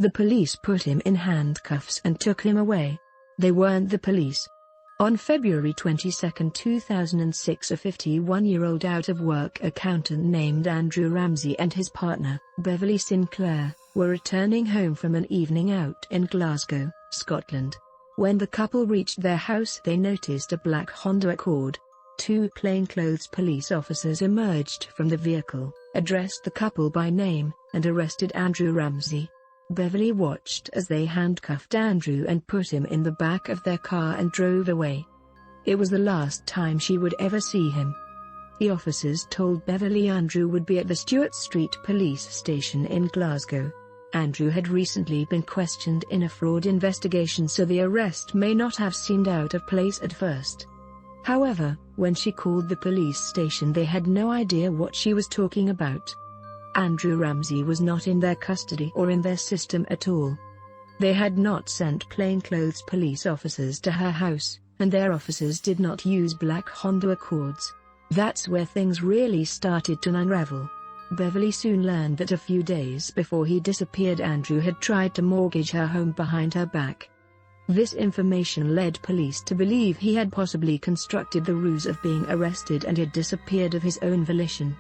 The police put him in handcuffs and took him away. They weren't the police. On February 22, 2006, a 51-year-old out-of-work accountant named Andrew Ramsey and his partner, Beverly Sinclair, were returning home from an evening out in Glasgow, Scotland. When the couple reached their house, they noticed a black Honda Accord. Two plainclothes police officers emerged from the vehicle, addressed the couple by name, and arrested Andrew Ramsey. Beverly watched as they handcuffed Andrew and put him in the back of their car and drove away. It was the last time she would ever see him. The officers told Beverly Andrew would be at the Stewart Street police station in Glasgow. Andrew had recently been questioned in a fraud investigation, so the arrest may not have seemed out of place at first. However, when she called the police station, they had no idea what she was talking about. Andrew Ramsey was not in their custody or in their system at all. They had not sent plainclothes police officers to her house, and their officers did not use black Honda Accords. That's where things really started to unravel. Beverly soon learned that a few days before he disappeared, Andrew had tried to mortgage her home behind her back. This information led police to believe he had possibly constructed the ruse of being arrested and had disappeared of his own volition.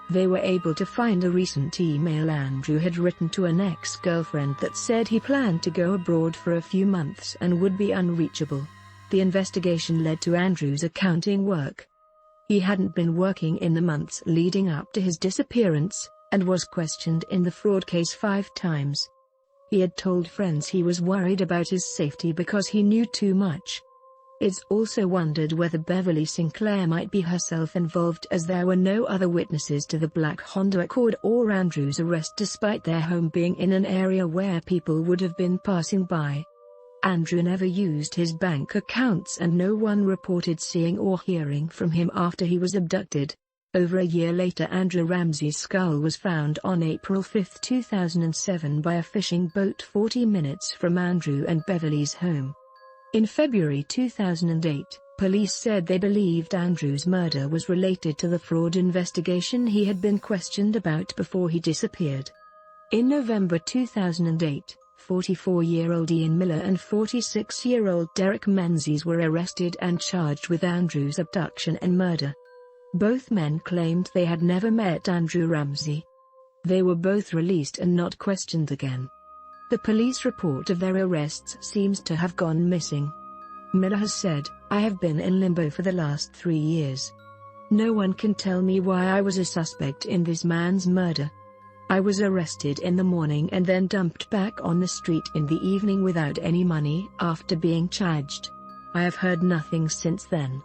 They were able to find a recent email Andrew had written to an ex-girlfriend that said he planned to go abroad for a few months and would be unreachable. The investigation led to Andrew's accounting work. He hadn't been working in the months leading up to his disappearance, and was questioned in the fraud case 5 times. He had told friends he was worried about his safety because he knew too much. It's also wondered whether Beverly Sinclair might be herself involved, as there were no other witnesses to the black Honda Accord or Andrew's arrest, despite their home being in an area where people would have been passing by. Andrew never used his bank accounts, and no one reported seeing or hearing from him after he was abducted. Over a year later, Andrew Ramsey's skull was found on April 5, 2007 by a fishing boat 40 minutes from Andrew and Beverly's home. In February 2008, police said they believed Andrew's murder was related to the fraud investigation he had been questioned about before he disappeared. In November 2008, 44-year-old Ian Miller and 46-year-old Derek Menzies were arrested and charged with Andrew's abduction and murder. Both men claimed they had never met Andrew Ramsey. They were both released and not questioned again. The police report of their arrests seems to have gone missing. Miller has said, "I have been in limbo for the last 3 years. No one can tell me why I was a suspect in this man's murder. I was arrested in the morning and then dumped back on the street in the evening without any money after being charged. I have heard nothing since then."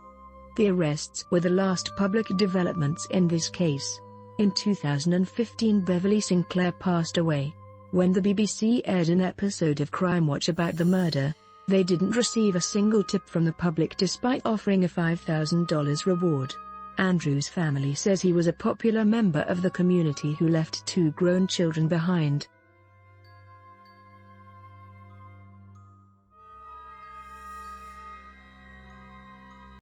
The arrests were the last public developments in this case. In 2015, Beverly Sinclair passed away. When the BBC aired an episode of Crime Watch about the murder, they didn't receive a single tip from the public despite offering a $5,000 reward. Andrew's family says he was a popular member of the community who left 2 grown children behind.